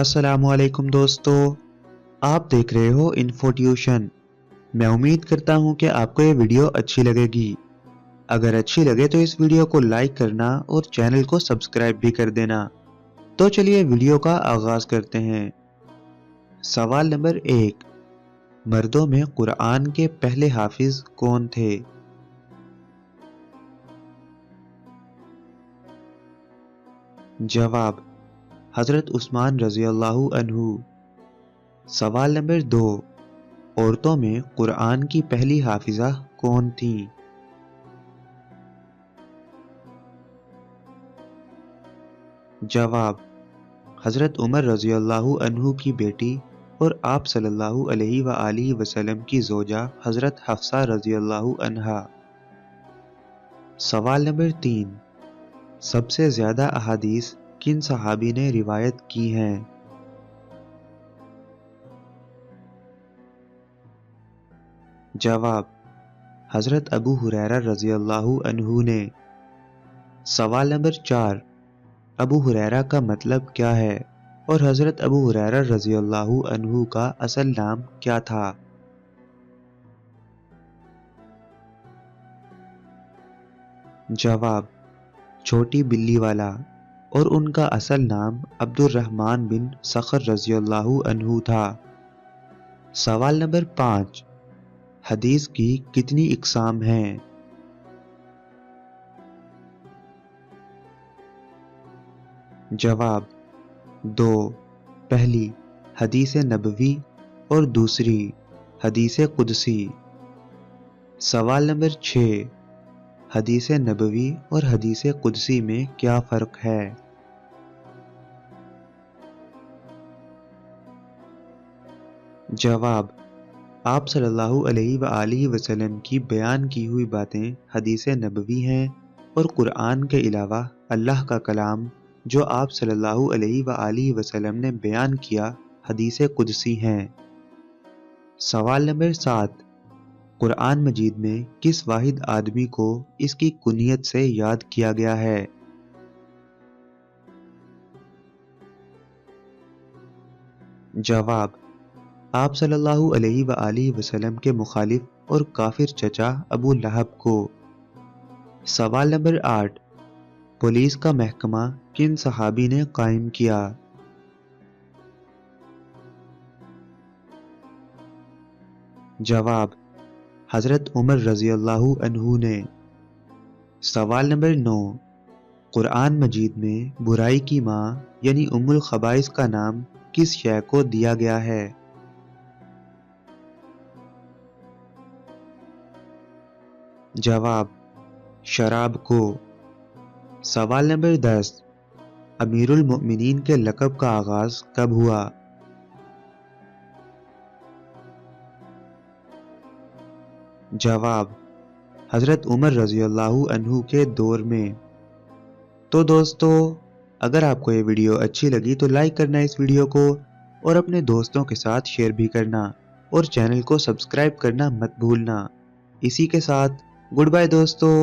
अस्सलाम वालेकुम दोस्तों, आप देख रहे हो इन्फो ट्यूशन। मैं उम्मीद करता हूँ कि आपको ये वीडियो अच्छी लगेगी। अगर अच्छी लगे तो इस वीडियो को लाइक करना और चैनल को सब्सक्राइब भी कर देना। तो चलिए वीडियो का आगाज करते हैं। सवाल नंबर 1, मर्दों में कुरान के पहले हाफिज कौन थे? जवाब, हजरत उस्मान रजी अल्लाहु अन्हु। सवाल नंबर 2, औरतों में कुरान की पहली हाफिजा कौन थी? जवाब, हजरत उमर रजी अल्लाहु अन्हु की बेटी और आप सल्लल्लाहु अलैहि व आलिहि वसल्लम की जोजा हजरत हफ्सा रजी अल्लाहु अन्हा। सवाल नंबर 3, सबसे ज्यादा अहादीस किन सहाबी ने रिवायत की हैं? जवाब, हजरत अबू हुरैरा रजी अल्लाहु अन्हु ने। सवाल नंबर 4, अबू हुरैरा का मतलब क्या है और हजरत अबू हुरैरा रजी अल्लाहु अन्हु का असल नाम क्या था? जवाब, छोटी बिल्ली वाला, और उनका असल नाम अब्दुर्रहमान बिन सखर रजी अल्लाहु अन्हु था। सवाल नंबर 5, हदीस की कितनी इकसाम हैं? जवाब, 2। पहली हदीस नबवी और दूसरी हदीस कुदसी। सवाल नंबर 6, हदीस नबवी और हदीस कुदसी में क्या फ़र्क है? जवाब, आप सल्लल्लाहु अलैहि व आलिहि वसल्लम की बयान की हुई बातें हदीस नबवी हैं और कुरान के अलावा अल्लाह का कलाम जो आप सल्लल्लाहु अलैहि व आलिहि वसल्लम ने बयान किया हदीस कुदसी हैं। सवाल नंबर 7, कुरान मजीद में किस वाहिद आदमी को इसकी कुनियत से याद किया गया है? जवाब, आप सल्लल्लाहु अलैहि व आलिहि वसल्लम के मुखालिफ और काफिर चचा अबू लहब को। सवाल नंबर 8, पुलिस का महकमा किन सहाबी ने कायम किया? जवाब, हजरत उमर रजी अल्लाहु अन्हु ने। सवाल नंबर 9, कुरान मजीद में बुराई की माँ यानी उम्मुल खबाइस का नाम किस शय को दिया गया है? जवाब, शराब को। सवाल नंबर 10, अमीरुल मोमिनीन के लक़ब का आगाज कब हुआ? जवाब, हजरत उमर रजी अल्लाहु अन्हु के दौर में। तो दोस्तों, अगर आपको ये वीडियो अच्छी लगी तो लाइक करना इस वीडियो को और अपने दोस्तों के साथ शेयर भी करना और चैनल को सब्सक्राइब करना मत भूलना। इसी के साथ गुड बाय दोस्तों।